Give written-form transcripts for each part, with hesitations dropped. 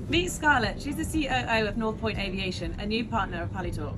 Meet Scarlett. She's the COO of North Point Aviation, a new partner of Talk.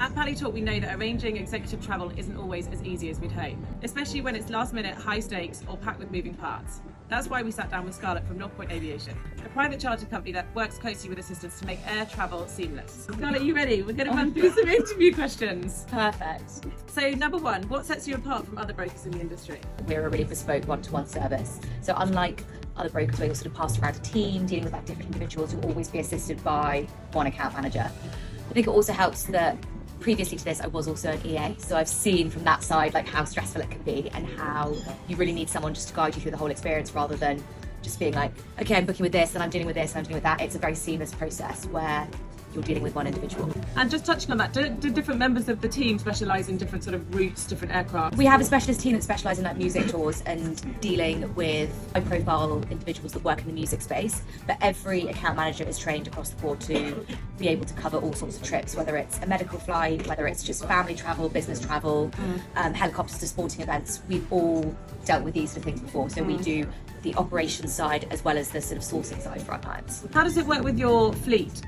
At Talk, we know that arranging executive travel isn't always as easy as we'd hope, especially when it's last minute, high stakes, or packed with moving parts. That's why we sat down with Scarlett from North Point Aviation, a private charter company that works closely with assistants to make air travel seamless. Scarlett, you ready? We're going to run through some interview questions. Perfect. So, number one, what sets you apart from other brokers in the industry? We're a really bespoke one-to-one service. So unlike other brokers where you're sort of passed around a team, dealing with like different individuals, you'll always be assisted by one account manager. I think it also helps that previously to this, I was also an EA, so I've seen from that side like how stressful it can be and how you really need someone just to guide you through the whole experience rather than just being like, okay, I'm booking with this and I'm dealing with this and I'm dealing with that. It's a very seamless process where you're dealing with one individual. And just touching on that, do different members of the team specialise in different sort of routes, different aircraft? We have a specialist team that specialises in like music tours and dealing with high profile individuals that work in the music space, but every account manager is trained across the board to be able to cover all sorts of trips, whether it's a medical flight, whether it's just family travel, business travel, helicopters to sporting events. We've all dealt with these sort of things before, so we do the operations side as well as the sort of sourcing side for our clients. How does it work with your fleet?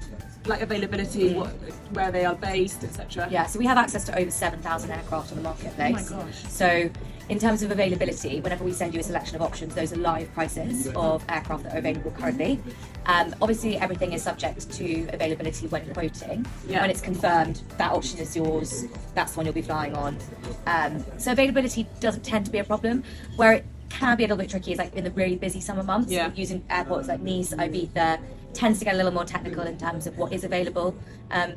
Like availability, where they are based, etc. Yeah, so we have access to over 7,000 aircraft on the marketplace. Oh my gosh. So in terms of availability, whenever we send you a selection of options, those are live prices of aircraft that are available currently. Obviously, everything is subject to availability when quoting. Yeah. When it's confirmed, that option is yours, that's the one you'll be flying on. So availability doesn't tend to be a problem. Where it can be a little bit tricky is like in the really busy summer months, using airports like Nice, Ibiza, tends to get a little more technical in terms of what is available,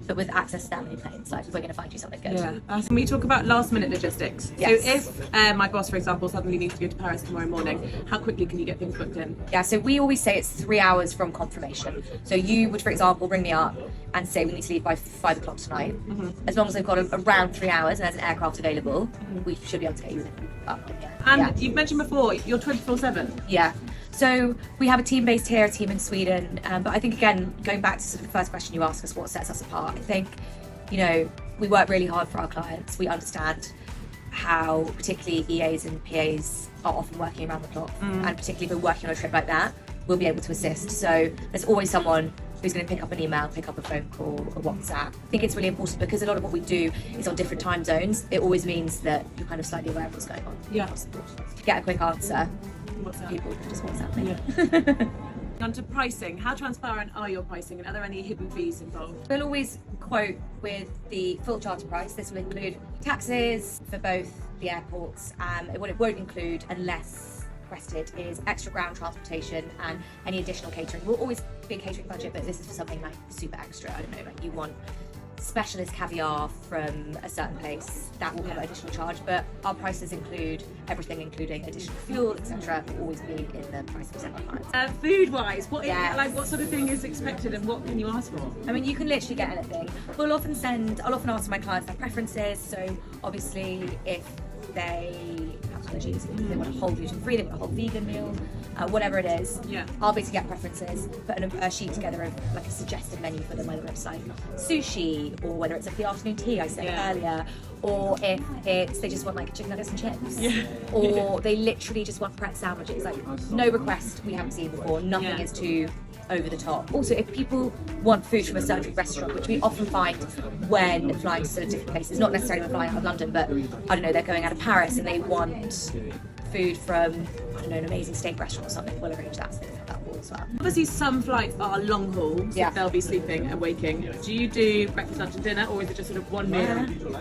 but with access to that many planes, like we're going to find you something good. Yeah. Can we talk about last minute logistics? Yes. So if my boss, for example, suddenly needs to go to Paris tomorrow morning, how quickly can you get things booked in? Yeah, so we always say it's 3 hours from confirmation. So you would, for example, ring me up and say we need to leave by 5 o'clock tonight. As long as I've got around 3 hours and there's an aircraft available, we should be able to get you up. And you've mentioned before, you're 24/7. Yeah. So we have a team based here, a team in Sweden, but I think again, going back to sort of the first question you asked us, what sets us apart, I think, you know, we work really hard for our clients. We understand how particularly EAs and PAs are often working around the clock, and particularly if we're working on a trip like that, we'll be able to assist. So there's always someone who's going to pick up an email, pick up a phone call, a WhatsApp. I think it's really important because a lot of what we do is on different time zones. It always means that you're kind of slightly aware of what's going on. Yeah. Get a quick answer. WhatsApp. People just WhatsApp me. Yeah. On to pricing, how transparent are your pricing and are there any hidden fees involved? We'll always quote with the full charter price. This will include taxes for both the airports. What it won't include, unless requested, is extra ground transportation and any additional catering. We'll always be a catering budget, but this is for something like super extra. I don't know, like you want specialist caviar from a certain place, that will have additional charge, but our prices include everything, including additional fuel, etc. will always be in the price we send our clients. Food wise, what Yes. sort of thing is expected and what can you ask for? I mean, you can literally get anything. I'll often ask my clients their preferences. So obviously, if they have allergies, if they want a whole gluten-free, they want a whole vegan meal, whatever it is, I'll basically get preferences, put a sheet together of like a suggested menu for them, whether it's like sushi or whether it's like the afternoon tea I said earlier, or if it's they just want like chicken nuggets and chips, or they literally just want pretzel sandwiches. Like no request we haven't seen before. Nothing is too over the top. Also, if people want food from a certain restaurant, which we often find when flying to sort of different places, not necessarily when flying out of London, but I don't know, they're going out of Paris and they want food from, I don't know, an amazing steak restaurant or something, we'll arrange that so they can have that all as well. Obviously some flights are long haul, so they'll be sleeping and waking. Do you do breakfast, lunch and dinner, or is it just sort of one meal?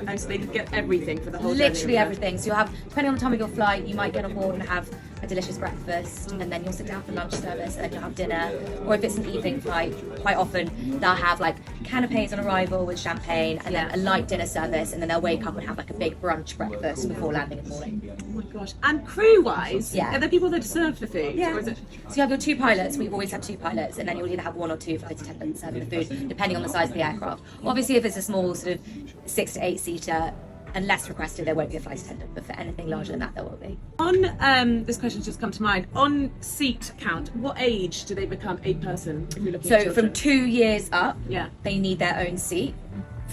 And so they can get everything for the whole journey? Literally everything. So you'll have, depending on the time of your flight, you might get on board and have a delicious breakfast, and then you'll sit down for lunch service, and then you'll have dinner. Or if it's an evening flight, quite often they'll have like canapes on arrival with champagne, and then a light dinner service, and then they'll wake up and have like a big brunch breakfast before landing in the morning. Oh my gosh. And crew-wise, are there people that serve the food? Yeah. Or is it... So you have your 2 pilots. We've always had 2 pilots, and then you'll either have 1 or 2 flight attendants serving the food, depending on the size of the aircraft. Obviously, if it's a small sort of 6 to 8 seater, unless requested, there won't be a flight attendant, but for anything larger than that, there will be. On this question's just come to mind. On seat count, what age do they become a person? If you're looking at So children? from 2 years up, Yeah. they need their own seat.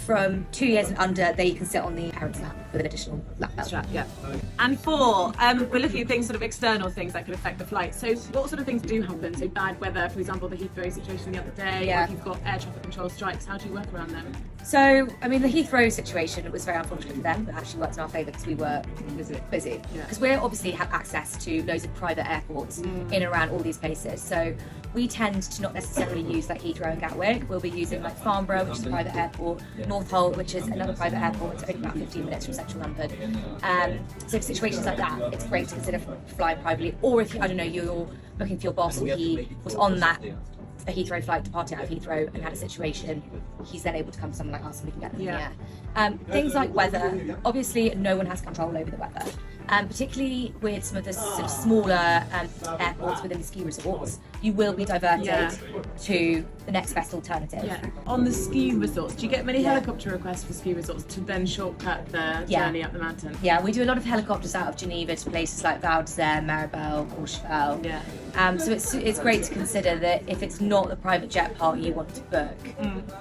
From 2 years and under, they can sit on the parent's lap with an additional lap belt. Strap, yeah. And 4, we're looking at things, sort of external things that could affect the flight. So what sort of things do happen? So bad weather, for example, the Heathrow situation the other day, or if you've got air traffic control strikes, how do you work around them? So, I mean, the Heathrow situation was very unfortunate for them, but actually worked in our favour because we were busy. Because we obviously have access to loads of private airports in and around all these places. So we tend to not necessarily use like Heathrow and Gatwick. We'll be using like Farnborough, which is a private airport, North Holt, which is another private airport. It's only about 15 minutes from central London. So for situations like that, it's great to consider flying privately. Or if, I don't know, you're looking for your boss and he was on a Heathrow flight departing out of Heathrow and had a situation, he's then able to come to someone like us and we can get them in the air. Things like weather, obviously no one has control over the weather. Particularly with some of the sort of smaller airports within the ski resorts, you will be diverted to the next best alternative. Yeah. On the ski resorts, do you get many helicopter requests for ski resorts to then shortcut the journey up the mountain? Yeah, we do a lot of helicopters out of Geneva to places like Val d'Isère, Maribel, Courchevel. Yeah. So it's great to consider that if it's not the private jet part you want to book,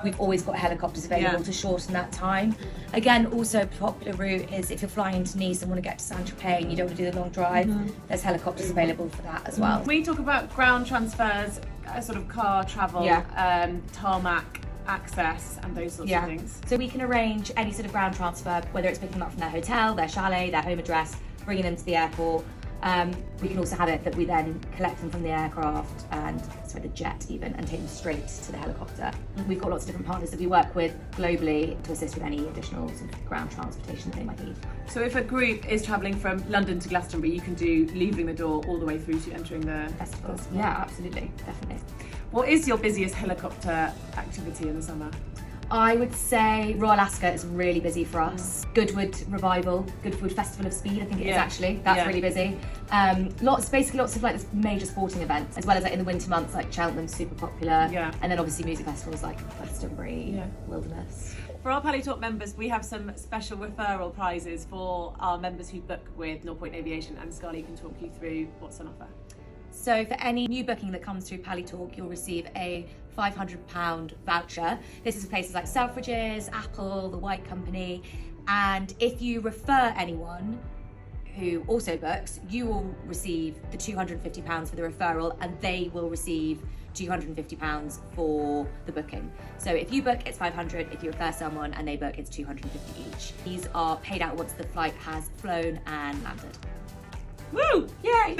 we've always got helicopters available to shorten that time. Again, also a popular route is if you're flying into Nice and want to get to Saint-Tropez and you don't want to do the long drive, there's helicopters available for that as well. We talk about ground transfers, sort of car travel, tarmac access and those sorts of things. So we can arrange any sort of ground transfer, whether it's picking them up from their hotel, their chalet, their home address, bringing them to the airport. We can also have it that we then collect them from the aircraft and the jet even, and take them straight to the helicopter. We've got lots of different partners that we work with globally to assist with any additional sort of ground transportation that they might need. So if a group is travelling from London to Glastonbury, you can do leaving the door all the way through to entering the festival. Yeah, absolutely, definitely. What is your busiest helicopter activity in the summer? I would say Royal Ascot is really busy for us. Goodwood Revival, Goodwood Festival of Speed, I think it is actually. That's really busy. Lots of like major sporting events, as well as like in the winter months, like Cheltenham's super popular. And then obviously music festivals like Glastonbury, Wilderness. For our Pally Talk members, we have some special referral prizes for our members who book with North Point Aviation, and Scarlett can talk you through what's on offer. So for any new booking that comes through Pally Talk, you'll receive a £500 voucher. This is for places like Selfridges, Apple, the White Company. And if you refer anyone who also books, you will receive the £250 for the referral, and they will receive £250 for the booking. So if you book, it's 500. If you refer someone and they book, it's 250 each. These are paid out once the flight has flown and landed. Woo! Yay!